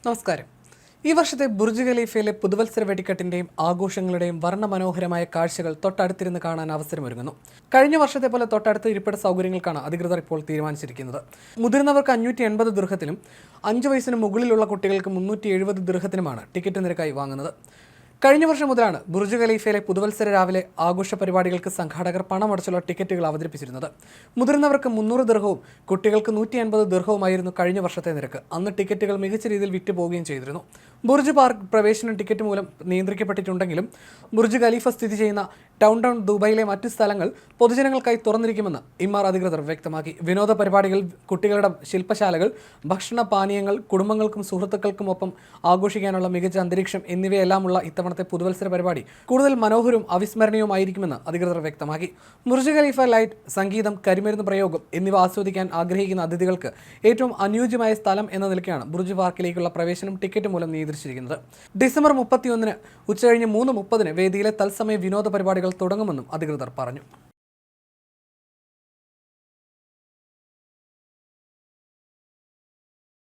നമസ്കാരം. ഈ വർഷത്തെ ബുർജ് ഖലീഫയിലെ പുതുവത്സര വെടിക്കെട്ടിന്റെയും ആഘോഷങ്ങളുടെയും വർണ്ണമനോഹരമായ കാഴ്ചകൾ തൊട്ടടുത്തിരുന്ന് കാണാൻ അവസരമൊരുങ്ങുന്നു. കഴിഞ്ഞ വർഷത്തെ പോലെ തൊട്ടടുത്ത് ഇരിപ്പിട സൗകര്യങ്ങൾക്കാണ് അധികൃതർ ഇപ്പോൾ തീരുമാനിച്ചിരിക്കുന്നത്. മുതിർന്നവർക്ക് 580 ദിർഹത്തിനും 5 വയസ്സിന് മുകളിലുള്ള കുട്ടികൾക്ക് 370 ദിർഹത്തിനുമാണ് ടിക്കറ്റ് നിരക്കായി വാങ്ങുന്നത്. കഴിഞ്ഞ വർഷം മുതലാണ് ബുർജ് ഖലീഫയിലെ പുതുവത്സര രാവിലെ ആഘോഷ പരിപാടികൾക്ക് സംഘാടകർ പണമടച്ചുള്ള ടിക്കറ്റുകൾ അവതരിപ്പിച്ചിരുന്നത്. മുതിർന്നവർക്ക് 300 ദിർഹവും കുട്ടികൾക്ക് 150 ദിർഹവുമായിരുന്നു കഴിഞ്ഞ വർഷത്തെ നിരക്ക്. അന്ന് ടിക്കറ്റുകൾ മികച്ച രീതിയിൽ വിറ്റുപോവുകയും ചെയ്തിരുന്നു. ബുർജ് പാർക്ക് പ്രവേശനം ടിക്കറ്റ് മൂലം നിയന്ത്രിക്കപ്പെട്ടിട്ടുണ്ടെങ്കിലും ബുർജ് ഖലീഫ സ്ഥിതി ചെയ്യുന്ന ടൗൺ ദുബൈയിലെ മറ്റ് സ്ഥലങ്ങൾ പൊതുജനങ്ങൾക്കായി തുറന്നിരിക്കുമെന്ന് ഇമാർ അധികൃതർ വ്യക്തമാക്കി. വിനോദ പരിപാടികൾ, കുട്ടികളുടെ ശില്പശാലകൾ, ഭക്ഷണ പാനീയങ്ങൾ, കുടുംബങ്ങൾക്കും സുഹൃത്തുക്കൾക്കും ഒപ്പം ആഘോഷിക്കാനുള്ള മികച്ച അന്തരീക്ഷം എന്നിവയെല്ലാമുള്ള ഇത്തവണത്തെ പുതുവത്സര പരിപാടി കൂടുതൽ മനോഹരവും അവിസ്മരണീയവുമായിരിക്കുമെന്ന് അധികൃതർ വ്യക്തമാക്കി. ബുർജ് ഖലീഫ ലൈറ്റ്, സംഗീതം, കരിമരുന്ന് പ്രയോഗം എന്നിവ ആസ്വദിക്കാൻ ആഗ്രഹിക്കുന്ന അതിഥികൾക്ക് ഏറ്റവും അനുയോജ്യമായ സ്ഥലം എന്ന നിലയ്ക്കാണ് ബുർജ് പാർക്കിലേക്കുള്ള പ്രവേശനം ടിക്കറ്റ് മൂലം നിയന്ത്രിച്ചിരിക്കുന്നത്. ഡിസംബർ 31 ഉച്ചകഴിഞ്ഞ് 3:30 വേദിയിലെ തത്സമയ വിനോദ പരിപാടികൾ തുടങ്ങുമെന്നും അധികൃതർ പറഞ്ഞു.